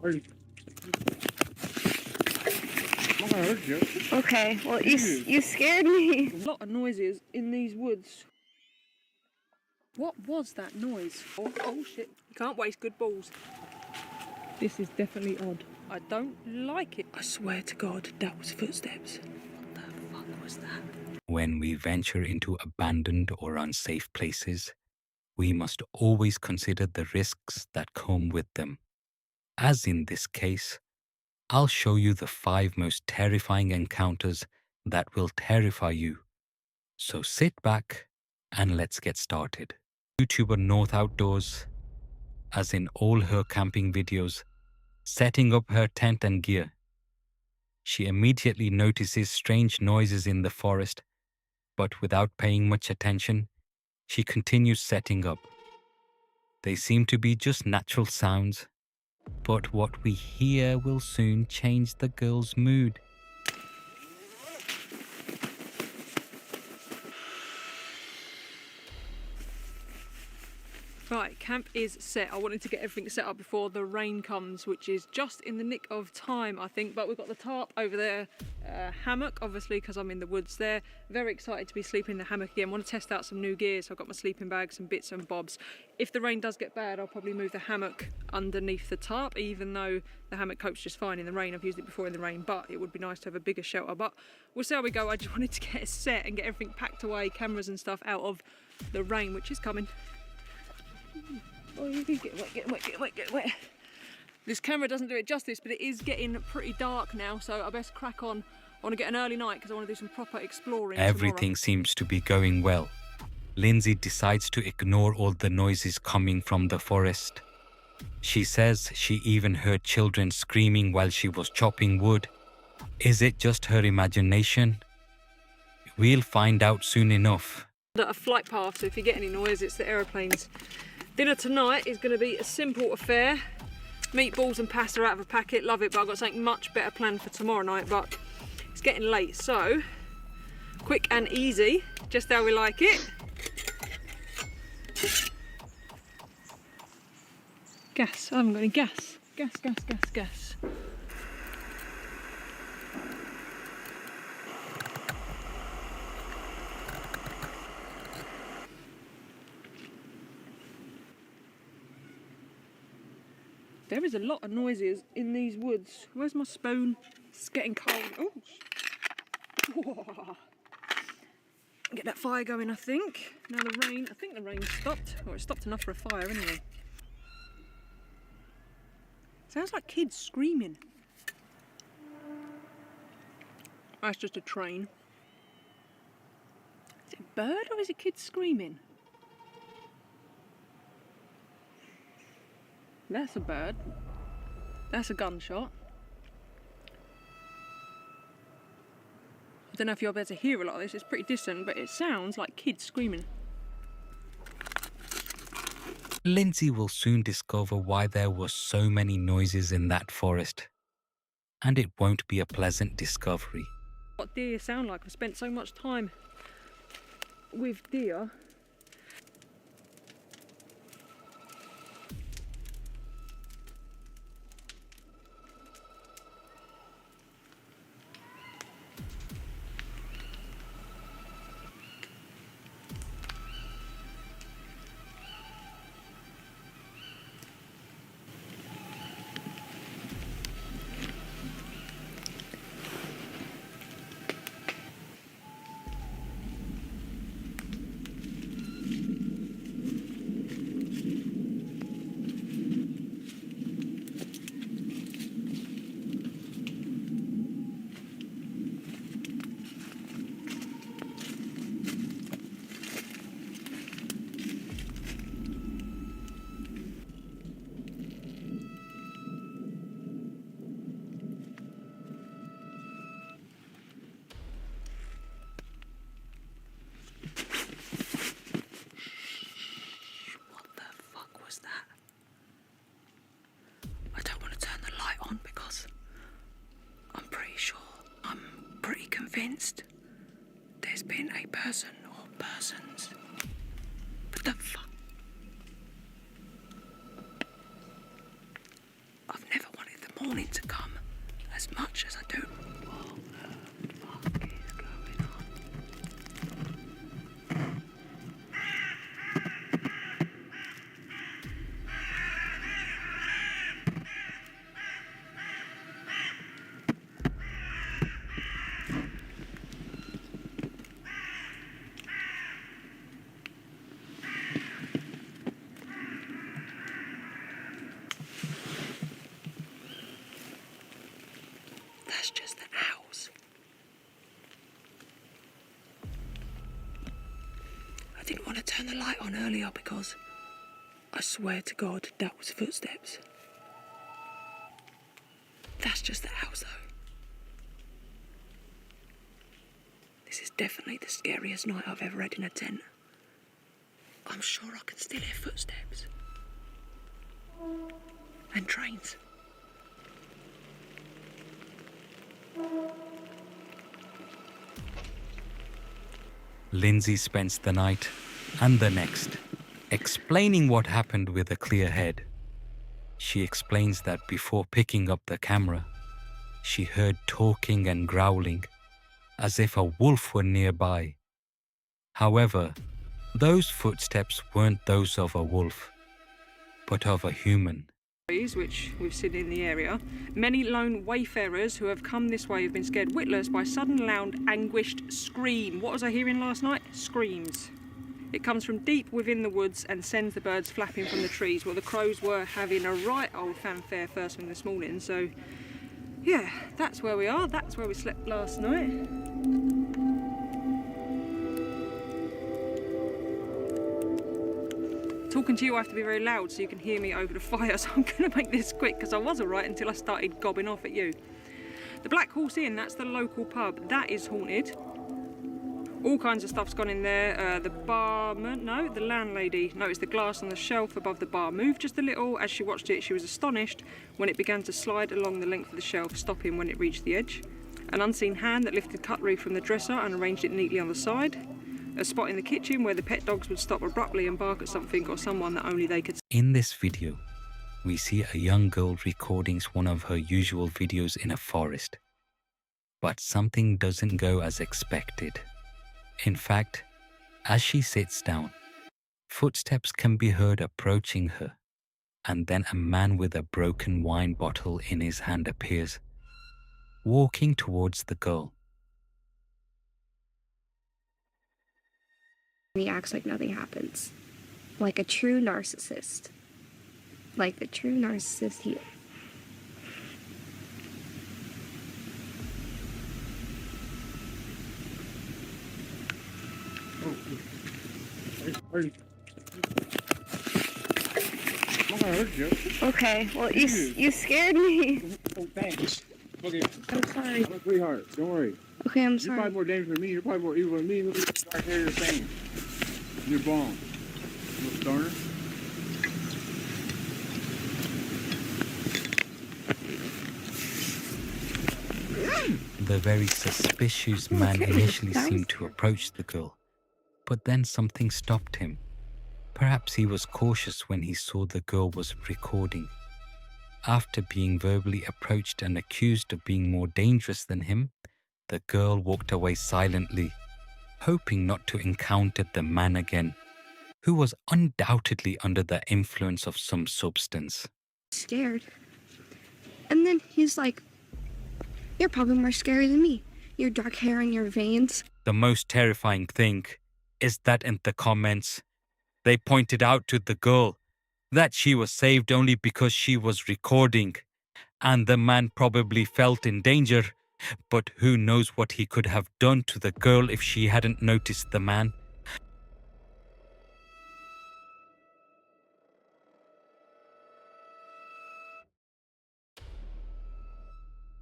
Hey. I heard you. Okay, well, you scared me. A lot of noises in these woods. What was that noise? Oh shit. You can't waste good balls. This is definitely odd. I don't like it. I swear to God, that was footsteps. What the fuck was that? When we venture into abandoned or unsafe places, we must always consider the risks that come with them. As in this case, I'll show you the 5 most terrifying encounters that will terrify you. So sit back and let's get started. YouTuber North Outdoors, as in all her camping videos, setting up her tent and gear. She immediately notices strange noises in the forest, but without paying much attention, she continues setting up. They seem to be just natural sounds, but what we hear will soon change the girl's mood. Right, camp is set. I wanted to get everything set up before the rain comes, which is just in the nick of time, I think. But we've got the tarp over there, hammock, obviously, because I'm in the woods there. Very excited to be sleeping in the hammock again. Want to test out some new gear, so I've got my sleeping bag, some bits and bobs. If the rain does get bad, I'll probably move the hammock underneath the tarp, even though the hammock copes just fine in the rain. I've used it before in the rain, but it would be nice to have a bigger shelter. But we'll see how we go. I just wanted to get it set and get everything packed away, cameras and stuff, out of the rain, which is coming. Oh, you can get wet. This camera doesn't do it justice, but it is getting pretty dark now, so I best crack on. I want to get an early night because I want to do some proper exploring Everything seems to be going well. Lindsay decides to ignore all the noises coming from the forest. She says she even heard children screaming while she was chopping wood. Is it just her imagination? We'll find out soon enough. A flight path, so if you get any noise, it's the aeroplanes. Dinner tonight is going to be a simple affair. Meatballs and pasta out of a packet, love it, but I've got something much better planned for tomorrow night, but it's getting late, so quick and easy, just how we like it. Gas, I haven't got any gas. Gas. There is a lot of noises in these woods. Where's my spoon? It's getting cold. Oh. Get that fire going, I think. Now I think the rain stopped. Or it stopped enough for a fire anyway. Sounds like kids screaming. That's just a train. Is it a bird or is it kids screaming? That's a bird. That's a gunshot. I don't know if you'll be able to hear a lot of this, it's pretty distant, but it sounds like kids screaming. Lindsay will soon discover why there were so many noises in that forest. And it won't be a pleasant discovery. What deer sound like? I've spent so much time with deer. Convinced there's been a person or persons. What the fuck? I've never wanted morning to come as much as I do. What the fuck is going on? That's just the owls. I didn't want to turn the light on earlier because I swear to God that was footsteps. That's just the owls though. This is definitely the scariest night I've ever had in a tent. I'm sure I can still hear footsteps. And trains. Lindsay spends the night and the next explaining what happened with a clear head. She explains that before picking up the camera, she heard talking and growling as if a wolf were nearby. However, those footsteps weren't those of a wolf, but of a human. Which we've seen in the area. Many lone wayfarers who have come this way have been scared witless by sudden loud anguished scream. What was I hearing last night? Screams. It comes from deep within the woods and sends the birds flapping from the trees. Well, the crows were having a right old fanfare first thing this morning, so yeah, that's where we are. That's where we slept last night. Talking to you, I have to be very loud so you can hear me over the fire, so I'm going to make this quick because I was alright until I started gobbing off at you. The Black Horse Inn, that's the local pub, that is haunted. All kinds of stuff's gone in there. The barman, no, the landlady noticed the glass on the shelf above the bar moved just a little. As she watched it, she was astonished when it began to slide along the length of the shelf, stopping when it reached the edge. An unseen hand that lifted cutlery from the dresser and arranged it neatly on the side. A spot in the kitchen where the pet dogs would stop abruptly and bark at something or someone that only they could see. In this video, we see a young girl recording one of her usual videos in a forest. But something doesn't go as expected. In fact, as she sits down, footsteps can be heard approaching her, and then a man with a broken wine bottle in his hand appears, walking towards the girl. He acts like nothing happens. Like a true narcissist. Like the true narcissist he is. I'm gonna hurt you. Okay, well, you scared me. Oh, thanks. Okay. I'm sorry. I'm a sweetheart. Don't worry. Okay, I'm You're sorry. probably more dangerous than me. You're probably more evil than me. Look at the dark hair you're saying. You're bomb. Little stoner. The very suspicious man initially seemed to approach the girl, but then something stopped him. Perhaps he was cautious when he saw the girl was recording. After being verbally approached and accused of being more dangerous than him, the girl walked away silently, hoping not to encounter the man again, who was undoubtedly under the influence of some substance. Scared. And then he's like, "You're probably more scary than me. Your dark hair and your veins." The most terrifying thing is that in the comments, they pointed out to the girl that she was saved only because she was recording, and the man probably felt in danger, but who knows what he could have done to the girl if she hadn't noticed the man.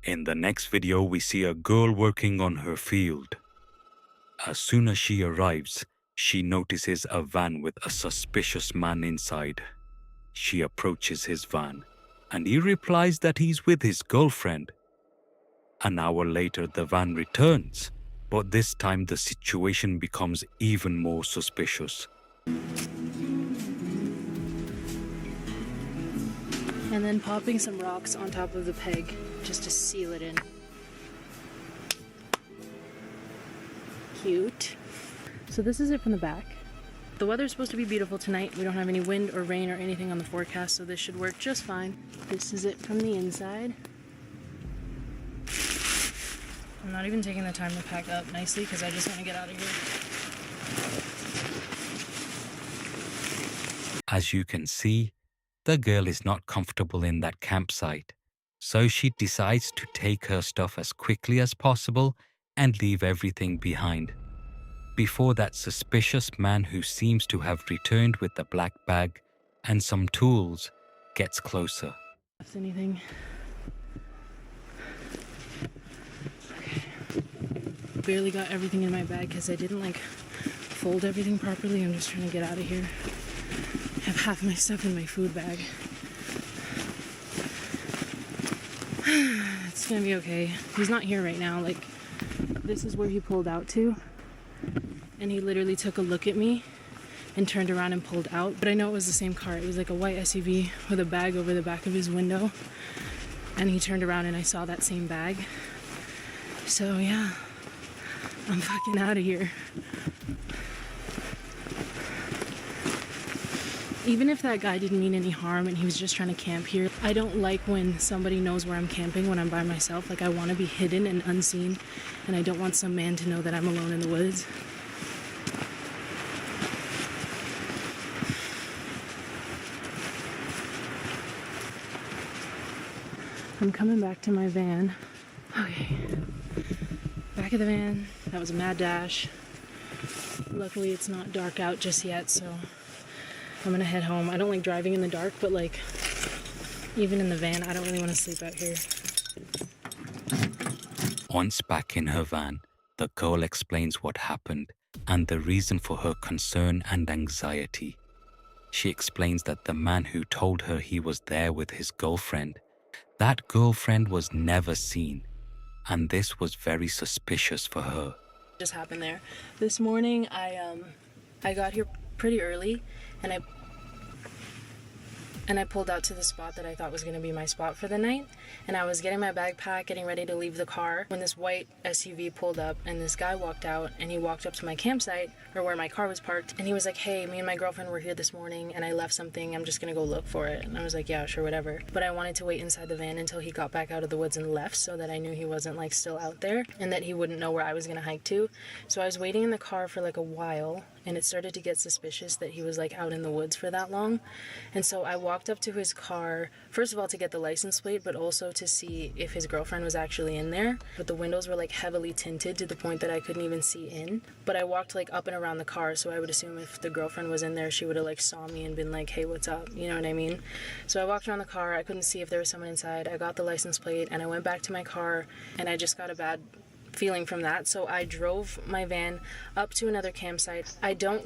In the next video, we see a girl working on her field. As soon as she arrives, she notices a van with a suspicious man inside. She approaches his van, and he replies that he's with his girlfriend. An hour later, the van returns, but this time the situation becomes even more suspicious. and then popping some rocks on top of the peg just to seal it in. Cute. So this is it from the back. The weather's supposed to be beautiful tonight. We don't have any wind or rain or anything on the forecast, so this should work just fine. This is it from the inside. I'm not even taking the time to pack up nicely because I just want to get out of here. As you can see, the girl is not comfortable in that campsite, so she decides to take her stuff as quickly as possible and leave everything behind, before that suspicious man who seems to have returned with the black bag and some tools gets closer. Left anything? Okay. Barely got everything in my bag because I didn't fold everything properly. I'm just trying to get out of here. I have half my stuff in my food bag. It's gonna be okay. He's not here right now. This is where he pulled out to. And he literally took a look at me and turned around and pulled out. But I know it was the same car. It was like a white SUV with a bag over the back of his window. And he turned around and I saw that same bag. So yeah, I'm fucking out of here. Even if that guy didn't mean any harm and he was just trying to camp here, I don't like when somebody knows where I'm camping when I'm by myself. I want to be hidden and unseen, and I don't want some man to know that I'm alone in the woods. I'm coming back to my van. Okay, back of the van. That was a mad dash. Luckily it's not dark out just yet, so I'm gonna head home. I don't like driving in the dark, but even in the van, I don't really want to sleep out here. Once back in her van, the girl explains what happened and the reason for her concern and anxiety. She explains that the man who told her he was there with his girlfriend, that girlfriend was never seen, and this was very suspicious for her. Just happened there. This morning, I got here pretty early, and I pulled out to the spot that I thought was going to be my spot for the night, and I was getting my backpack, getting ready to leave the car, when this white SUV pulled up, and this guy walked out, and he walked up to my campsite, or where my car was parked, and he was like, hey, me and my girlfriend were here this morning, and I left something, I'm just going to go look for it. And I was like, yeah, sure, whatever. But I wanted to wait inside the van until he got back out of the woods and left, so that I knew he wasn't still out there, and that he wouldn't know where I was going to hike to. So I was waiting in the car for a while, and it started to get suspicious that he was out in the woods for that long. And so I walked up to his car, first of all to get the license plate, but also to see if his girlfriend was actually in there. But the windows were heavily tinted to the point that I couldn't even see in. But I walked up and around the car, so I would assume if the girlfriend was in there, she would have saw me and been hey, what's up? You know what I mean? So I walked around the car, I couldn't see if there was someone inside. I got the license plate and I went back to my car, and I just got a bad feeling from that, so I drove my van up to another campsite. I don't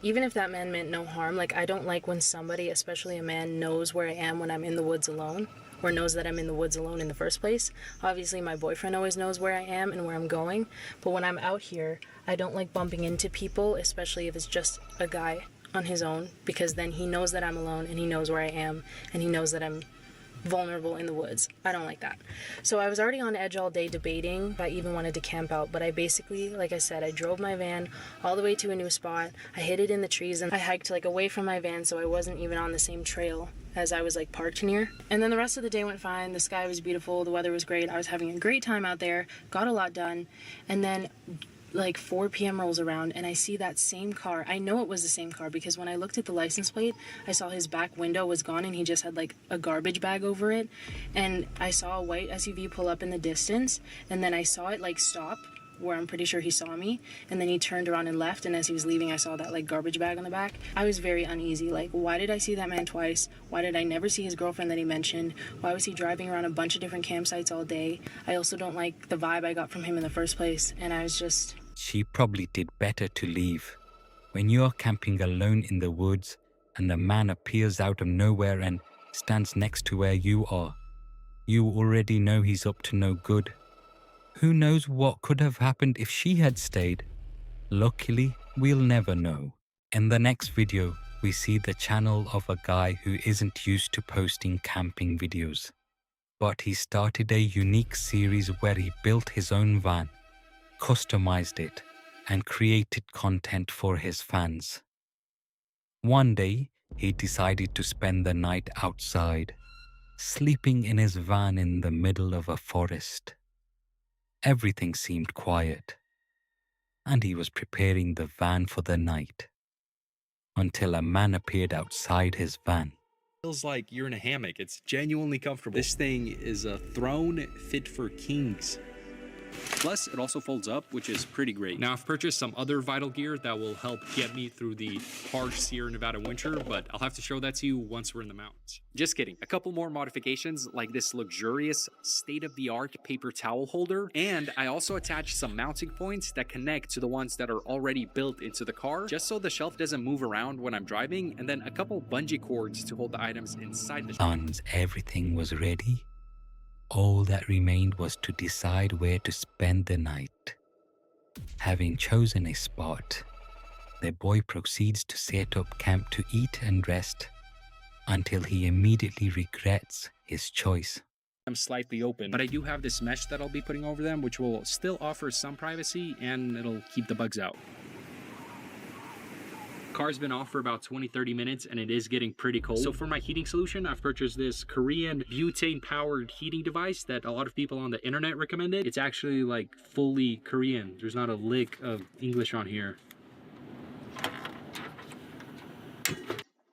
even if that man meant no harm, I don't like when somebody, especially a man, knows where I am when I'm in the woods alone, or knows that I'm in the woods alone in the first place. Obviously my boyfriend always knows where I am and where I'm going, but when I'm out here, I don't like bumping into people, especially if it's just a guy on his own, because then he knows that I'm alone and he knows where I am and he knows that I'm vulnerable in the woods. I don't like that. So I was already on edge all day debating if I even wanted to camp out, but I basically, like I said, I drove my van all the way to a new spot. I hid it in the trees and I hiked away from my van, so I wasn't even on the same trail as I was parked near. And then the rest of the day went fine. The sky was beautiful, the weather was great. I was having a great time out there, got a lot done. And then 4 p.m. rolls around and I see that same car. I know it was the same car because when I looked at the license plate, I saw his back window was gone and he just had a garbage bag over it. And I saw a white SUV pull up in the distance, and then I saw it stop where I'm pretty sure he saw me, and then he turned around and left, and as he was leaving I saw that garbage bag on the back. I was very uneasy. Why did I see that man twice? Why did I never see his girlfriend that he mentioned? Why was he driving around a bunch of different campsites all day? I also don't like the vibe I got from him in the first place, and I was just... She probably did better to leave. When you're camping alone in the woods and a man appears out of nowhere and stands next to where you are, you already know he's up to no good. Who knows what could have happened if she had stayed? Luckily, we'll never know. In the next video, we see the channel of a guy who isn't used to posting camping videos. But he started a unique series where he built his own van, customized it, and created content for his fans. One day, he decided to spend the night outside, sleeping in his van in the middle of a forest. Everything seemed quiet, and he was preparing the van for the night, until a man appeared outside his van. Feels like you're in a hammock. It's genuinely comfortable. This thing is a throne fit for kings. Plus, it also folds up, which is pretty great. Now, I've purchased some other vital gear that will help get me through the harsh Sierra Nevada winter, but I'll have to show that to you once we're in the mountains. Just kidding. A couple more modifications, like this luxurious, state-of-the-art paper towel holder, and I also attached some mounting points that connect to the ones that are already built into the car, just so the shelf doesn't move around when I'm driving, and then a couple bungee cords to hold the items inside the shelf. Once everything was ready, all that remained was to decide where to spend the night. Having chosen a spot, the boy proceeds to set up camp to eat and rest until he immediately regrets his choice. I'm slightly open, but I do have this mesh that I'll be putting over them, which will still offer some privacy and it'll keep the bugs out. Car's been off for about 20-30 minutes and it is getting pretty cold. So for my heating solution, I've purchased this Korean butane powered heating device that a lot of people on the internet recommended. It's actually like fully Korean. There's not a lick of English on here.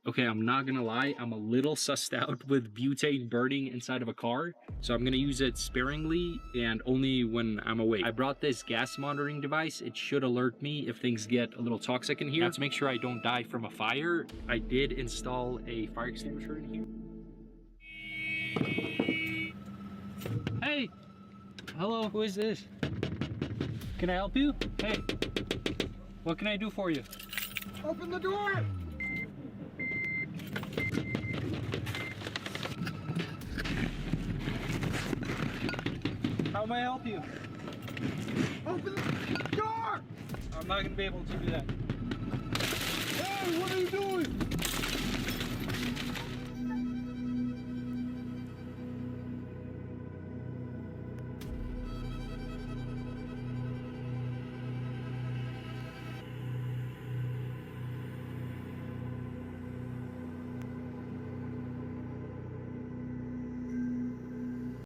Okay, I'm not gonna lie, I'm a little sussed out with butane burning inside of a car, so I'm gonna use it sparingly and only when I'm awake. I brought this gas monitoring device. It should alert me if things get a little toxic in here. Now, to make sure I don't die from a fire, I did install a fire extinguisher in here. Hey! Hello, who is this? Can I help you? Hey! What can I do for you? Open the door! How may I help you? Open the door! I'm not gonna be able to do that. Hey, what are you doing?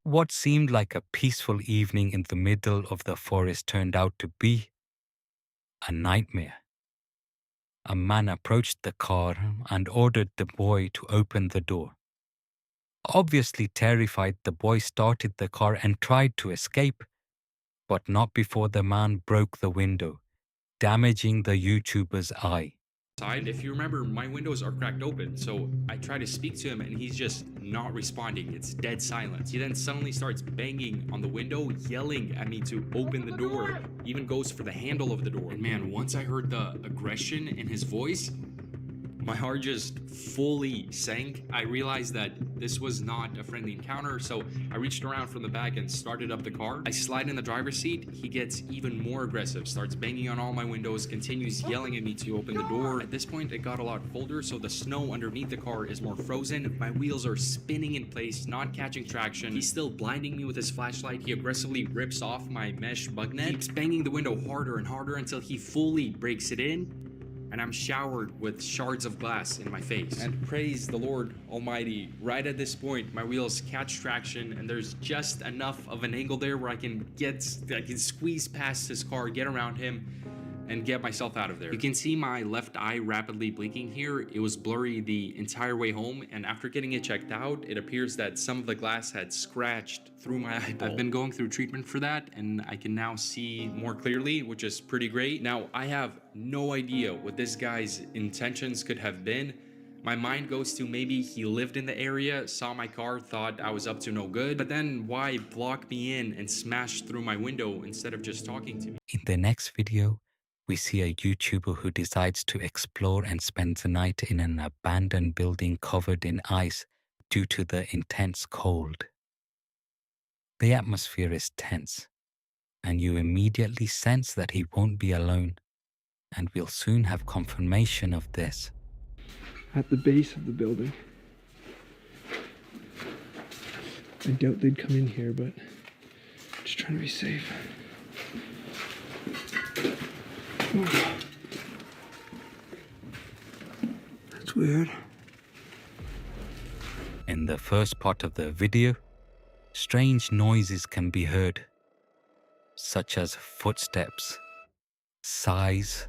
What seemed like a peaceful evening in the middle of the forest turned out to be a nightmare. A man approached the car and ordered the boy to open the door. Obviously terrified, the boy started the car and tried to escape, but not before the man broke the window, damaging the YouTuber's eye. If you remember, my windows are cracked open, so I try to speak to him and he's just not responding. It's dead silence. He then suddenly starts banging on the window, yelling at me to open the door. Even goes for the handle of the door. And man, once I heard the aggression in his voice, my heart just fully sank. I realized that this was not a friendly encounter, so I reached around from the back and started up the car. I slide in the driver's seat. He gets even more aggressive, starts banging on all my windows, continues yelling at me to open the door. At this point, it got a lot colder, so the snow underneath the car is more frozen. My wheels are spinning in place, not catching traction. He's still blinding me with his flashlight. He aggressively rips off my mesh bug net, keeps banging the window harder and harder until he fully breaks it in. And I'm showered with shards of glass in my face. And praise the Lord Almighty, right at this point, my wheels catch traction and there's just enough of an angle there where I can squeeze past his car, get around him, and get myself out of there. You can see my left eye rapidly blinking here. It was blurry the entire way home, and after getting it checked out, it appears that some of the glass had scratched through my eyeball. I've been going through treatment for that, and I can now see more clearly, which is pretty great. Now, I have no idea what this guy's intentions could have been. My mind goes to maybe he lived in the area, saw my car, thought I was up to no good, but then why block me in and smash through my window instead of just talking to me? In the next video, we see a YouTuber who decides to explore and spend the night in an abandoned building covered in ice due to the intense cold. The atmosphere is tense, and you immediately sense that he won't be alone, and we'll soon have confirmation of this. at the base of the building. I doubt they'd come in here, but just trying to be safe. That's weird. In the first part of the video, strange noises can be heard, such as footsteps, sighs,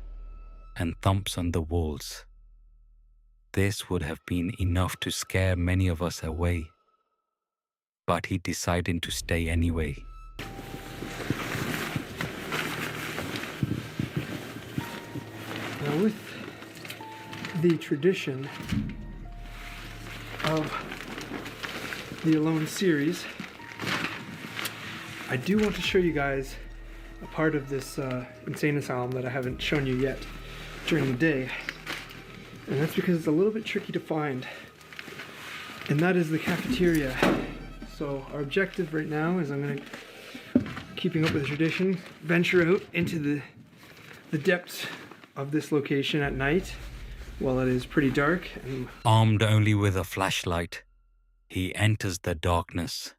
and thumps on the walls. This would have been enough to scare many of us away, but he decided to stay anyway. Now, with the tradition of the Alone series, I do want to show you guys a part of this insane asylum that I haven't shown you yet during the day. And that's because it's a little bit tricky to find. And that is the cafeteria. So our objective right now is I'm going to, keeping up with the tradition, venture out into the depths of this location at night while it is pretty dark. And Armed only with a flashlight, he enters the darkness.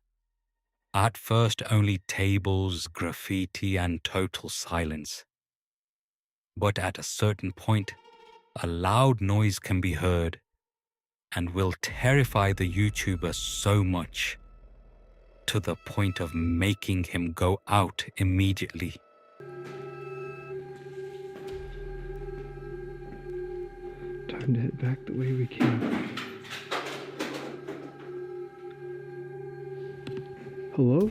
At first, only tables, graffiti, and total silence. But at a certain point, a loud noise can be heard and will terrify the YouTuber so much to the point of making him go out immediately. time to head back the way we came. Hello?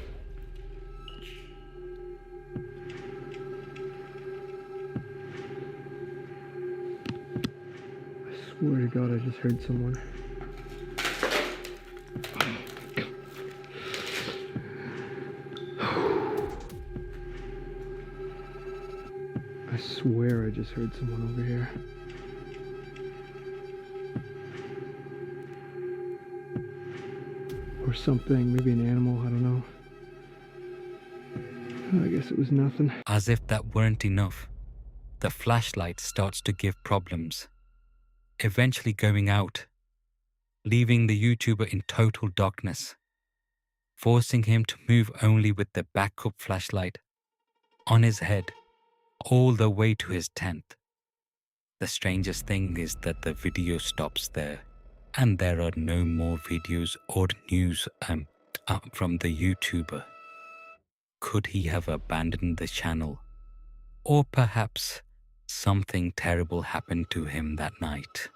I swear to God, I just heard someone. I swear I just heard someone over here. Or something, maybe an animal, I don't know. I guess it was nothing. As if that weren't enough, the flashlight starts to give problems, eventually going out, leaving the YouTuber in total darkness, forcing him to move only with the backup flashlight on his head all the way to his tent. The strangest thing is that the video stops there, and there are no more videos or news from the YouTuber. Could he have abandoned the channel? Or perhaps something terrible happened to him that night?